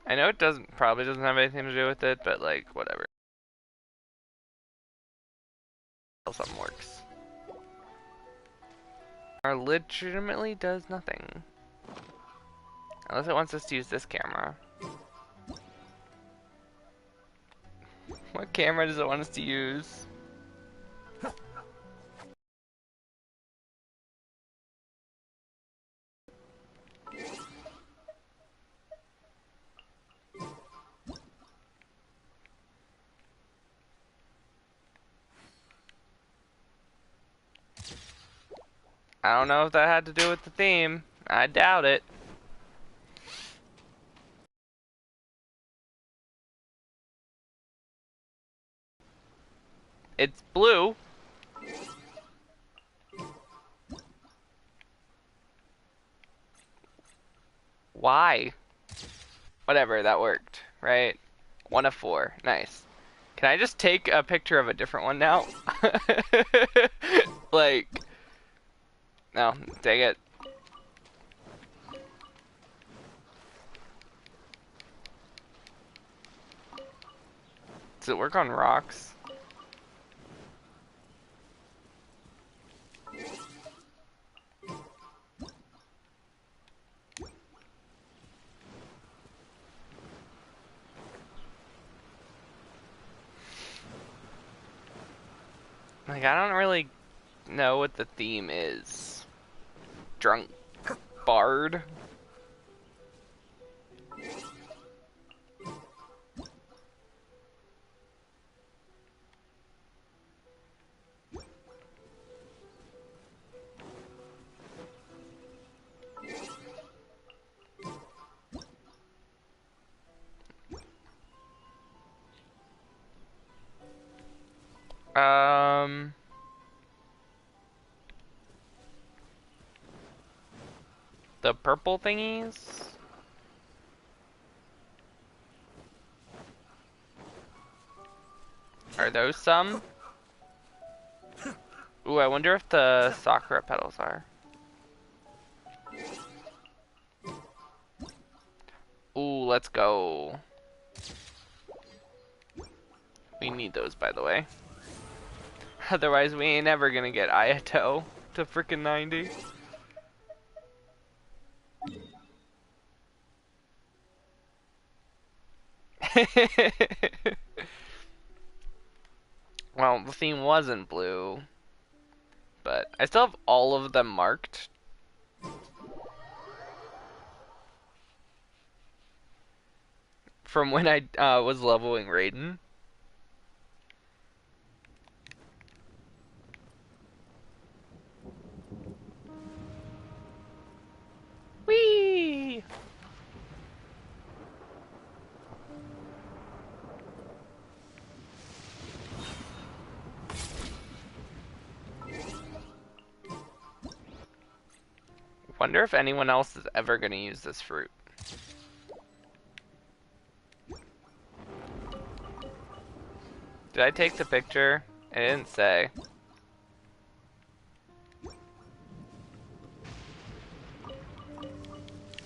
I know it probably doesn't have anything to do with it, but like, whatever. Something works. Our legitimately does nothing. Unless it wants us to use this camera. What camera does it want us to use? I don't know if that had to do with the theme. I doubt it. It's blue. Why? Whatever, that worked, right? 1 of 4. Nice. Can I just take a picture of a different one now? Like... No, dang it. Does it work on rocks? Like, I don't really know what the theme is. Drunk bard? The purple thingies? Are those some? Ooh, I wonder if the Sakura petals are. Ooh, let's go. We need those, by the way. Otherwise, we ain't ever gonna get Ayato to frickin' 90. Well, the theme wasn't blue, but I still have all of them marked. From when I was leveling Raiden. Whee! Wonder if anyone else is ever gonna use this fruit. Did I take the picture? I didn't say.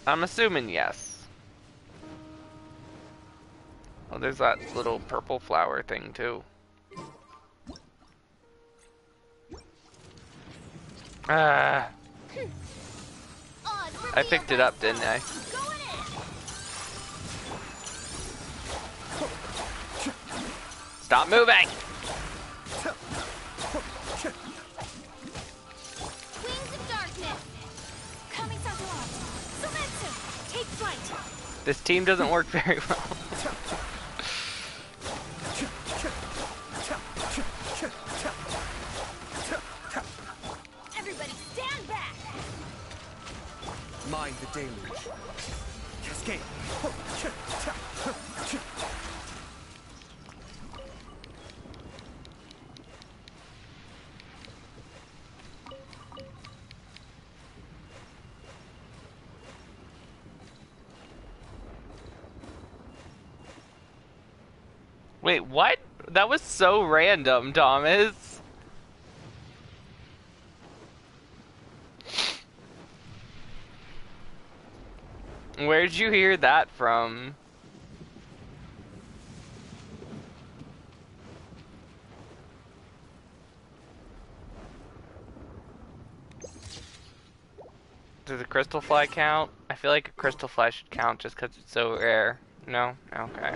I'm assuming yes. Oh, there's that little purple flower thing too. Ah. I picked it up, didn't I? Stop moving! Wings of darkness. Take flight. This team doesn't work very well. Everybody stand back. Mind the deluge. Cascade. Wait, what? That was so random, Thomas. Where'd you hear that from? Does a crystal fly count? I feel like a crystal fly should count just because it's so rare. No? Okay.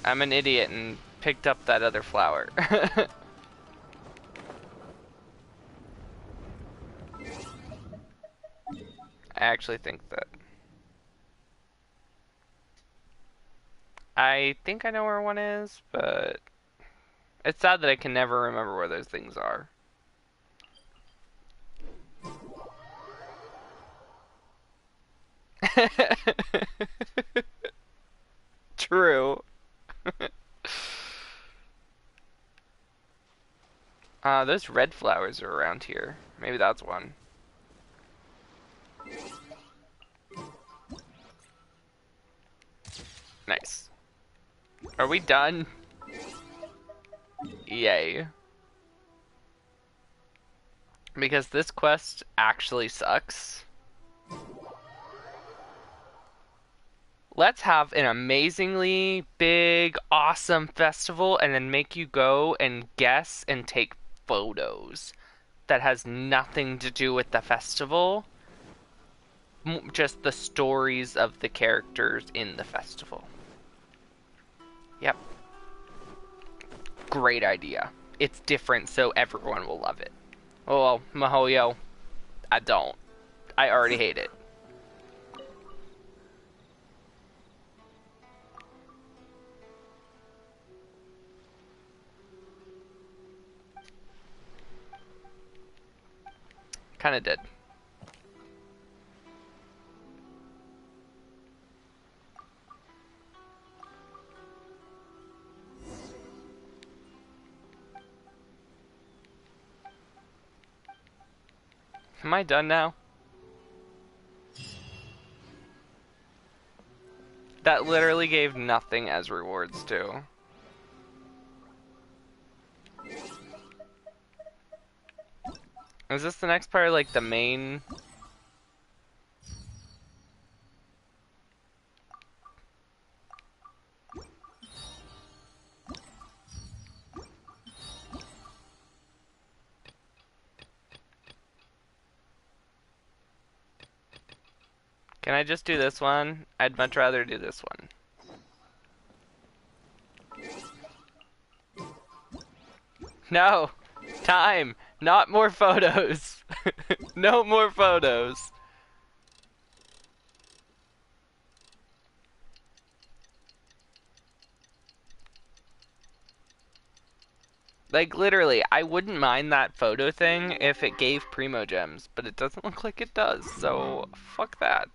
I'm an idiot and picked up that other flower. I actually think that... I think I know where one is, but... It's sad that I can never remember where those things are. True. Those red flowers are around here. Maybe that's one. Nice. Are we done? Yay. Because this quest actually sucks. Let's have an amazingly big, awesome festival and then make you go and guess and take photos. That has nothing to do with the festival. Just the stories of the characters in the festival. Yep. Great idea. it's different, so everyone will love it. Oh, well, MiHoYo, I don't. I already hate it. Kinda did. Am I done now? That literally gave nothing as rewards too. Is this the next part, like the main? Can I just do this one? I'd much rather do this one. No! Time! Not more photos! No more photos! Like, literally, I wouldn't mind that photo thing if it gave Primo Gems, but it doesn't look like it does, so fuck that.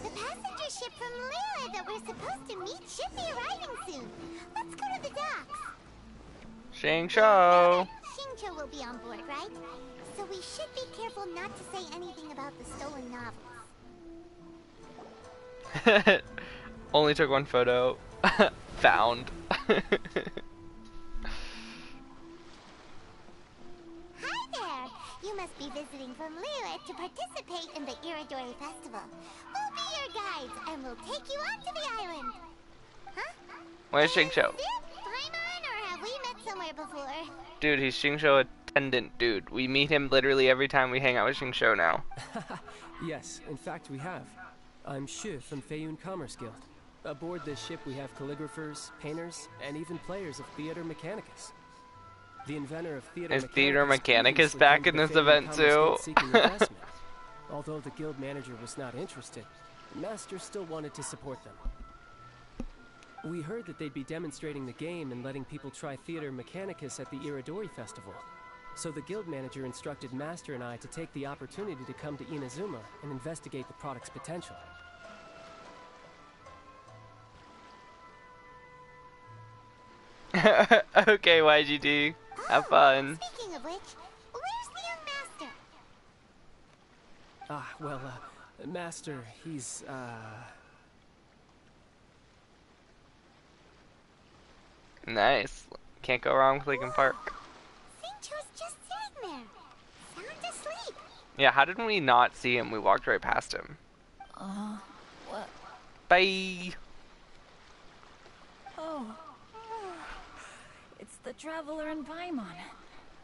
The passenger ship from Lila that we're supposed to meet should be arriving soon. Let's go to the docks. Xingqiu! Xingqiu will be on board, right? So we should be careful not to say anything about the stolen novels. Only took one photo. Found. Hi there! You must be visiting from Liyue to participate in the Iridori Festival. We'll be your guides, and we'll take you onto the island. Huh? Where's Xingqiu? Paimon, or have we met somewhere before? Dude, he's Xingqiu attendant, dude. We meet him literally every time we hang out with Xingqiu now. Yes, in fact we have. I'm Shu from Feiyun Commerce Guild. Aboard this ship we have calligraphers, painters, and even players of Theater Mechanicus. The inventor of Theater Is Mechanicus Theater Mechanicus back in this event too? Although the guild manager was not interested, the master still wanted to support them. We heard that they'd be demonstrating the game and letting people try Theater Mechanicus at the Iridori Festival. So the guild manager instructed Master and I to take the opportunity to come to Inazuma and investigate the product's potential. Okay, YGD. Have fun. Speaking of which, where's the young master? Master, he's, Nice. Can't go wrong with Lincoln Park. Xingqiu's just sitting there, sound asleep. Yeah, how did we not see him? We walked right past him. What? Bye! Oh. It's the Traveler and Paimon.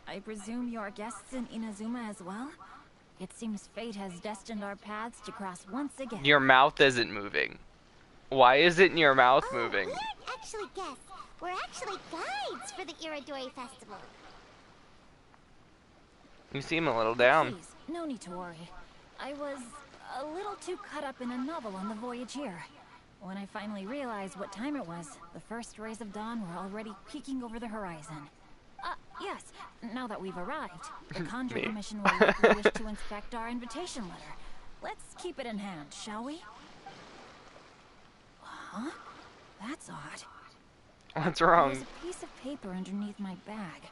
I presume you're guests in Inazuma as well? It seems fate has destined our paths to cross once again. Your mouth isn't moving. Why isn't your mouth moving? We aren't actually guests. We're actually guides for the Iridori Festival. You seem a little down. Please, no need to worry. I was a little too caught up in a novel on the voyage here. When I finally realized what time it was, the first rays of dawn were already peeking over the horizon. Yes, now that we've arrived, the Conjure Commission will likely wish to inspect our invitation letter. Let's keep it in hand, shall we? Huh? That's odd. What's wrong? There's a piece of paper underneath my bag.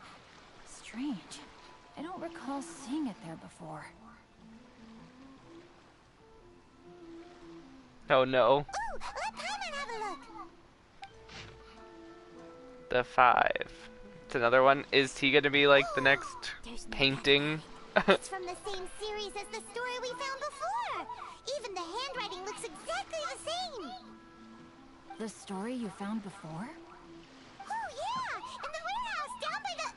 Strange. I don't recall seeing it there before. Oh no. Ooh, let Paimon have a look. The 5. It's another one. Is he gonna be like the next painting? It's from the same series as the story we found before. Even the handwriting looks exactly the same. The story you found before? Oh yeah, in the warehouse down by the...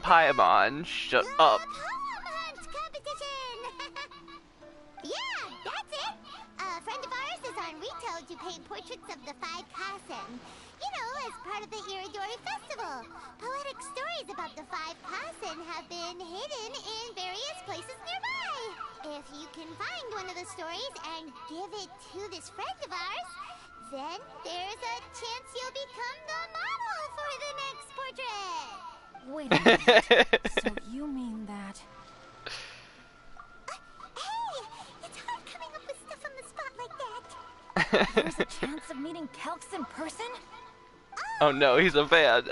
Paimon, shut up. Poem hunt competition. Yeah, that's it. A friend of ours is our gone retail to paint portraits of the 5 Kasen. You know, as part of the Iridori Festival. Poetic stories about the 5 Kasen have been hidden in various places nearby. If you can find one of the stories and give it to this friend of ours, then there's a chance you'll become the model for the next portrait. Wait a minute. So you mean that... Hey! It's hard coming up with stuff on the spot like that. There's a chance of meeting Calx in person? Oh no, he's a fan.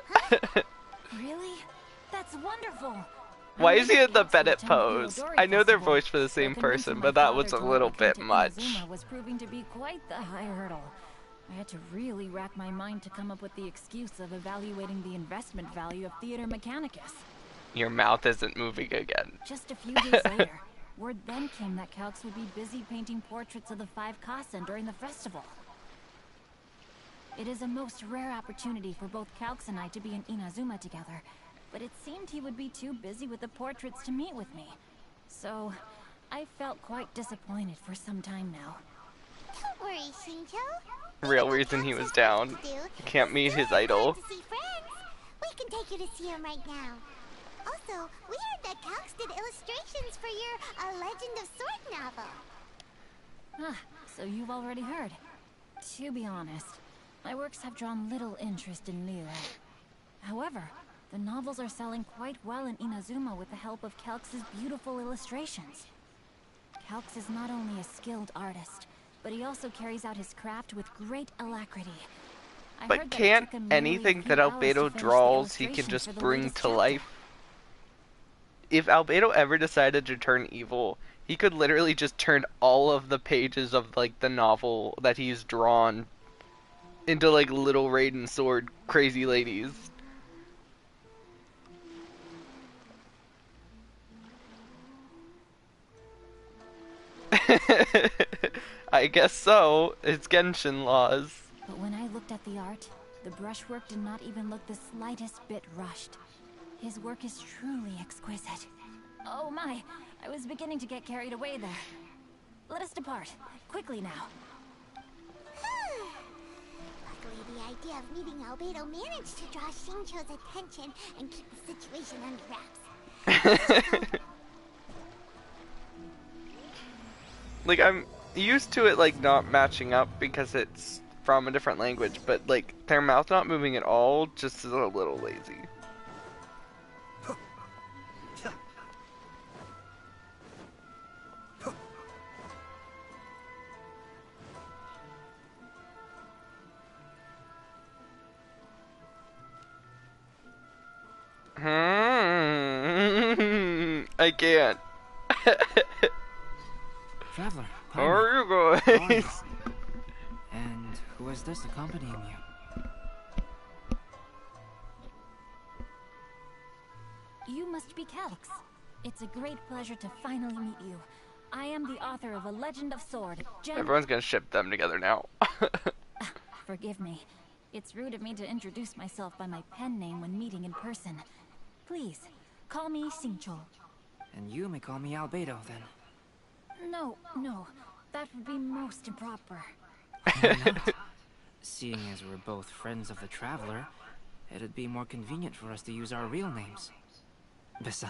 Really? That's wonderful. Why is he in the Bennett pose? I know they're voiced for the same person, but that was a little bit much. Inazuma was proving to be quite the high hurdle. I had to really rack my mind to come up with the excuse of evaluating the investment value of Theater Mechanicus. Your mouth isn't moving again. Just a few days later, word then came that Calx would be busy painting portraits of the 5 Kasen during the festival. It is a most rare opportunity for both Calx and I to be in Inazuma together, but it seemed he would be too busy with the portraits to meet with me. So, I felt quite disappointed for some time now. Don't worry, Shinjo. Real reason he was down. Can't meet his idol. To see friends. We can take you to see him right now. Also, we heard that Calx did illustrations for your A Legend of Sword novel. Ah, so you've already heard. To be honest, my works have drawn little interest in Liyue. However, the novels are selling quite well in Inazuma with the help of Calx's beautiful illustrations. Calx is not only a skilled artist, but he also carries out his craft with great alacrity. But can't anything that Albedo draws he can just bring to life? If Albedo ever decided to turn evil, he could literally just turn all of the pages of like the novel that he's drawn into like little Raiden Sword crazy ladies. I guess so. It's Genshin laws. But when I looked at the art, the brushwork did not even look the slightest bit rushed. His work is truly exquisite. Oh my, I was beginning to get carried away there. Let us depart. Quickly now. Luckily, the idea of meeting Albedo managed to draw Shincho's attention and keep the situation under wraps. Like, I'm used to it, like, not matching up because it's from a different language, but, like, their mouth not moving at all just is a little lazy. I can't. Traveler, how are you guys? And who is this accompanying you? You must be Calx. It's a great pleasure to finally meet you. I am the author of A Legend of Sword. Everyone's gonna ship them together now. Forgive me. It's rude of me to introduce myself by my pen name when meeting in person. Please, call me Shincho. And you may call me Albedo, then. No, that would be most improper. Why not? Seeing as we're both friends of the Traveler, it'd be more convenient for us to use our real names. Besides,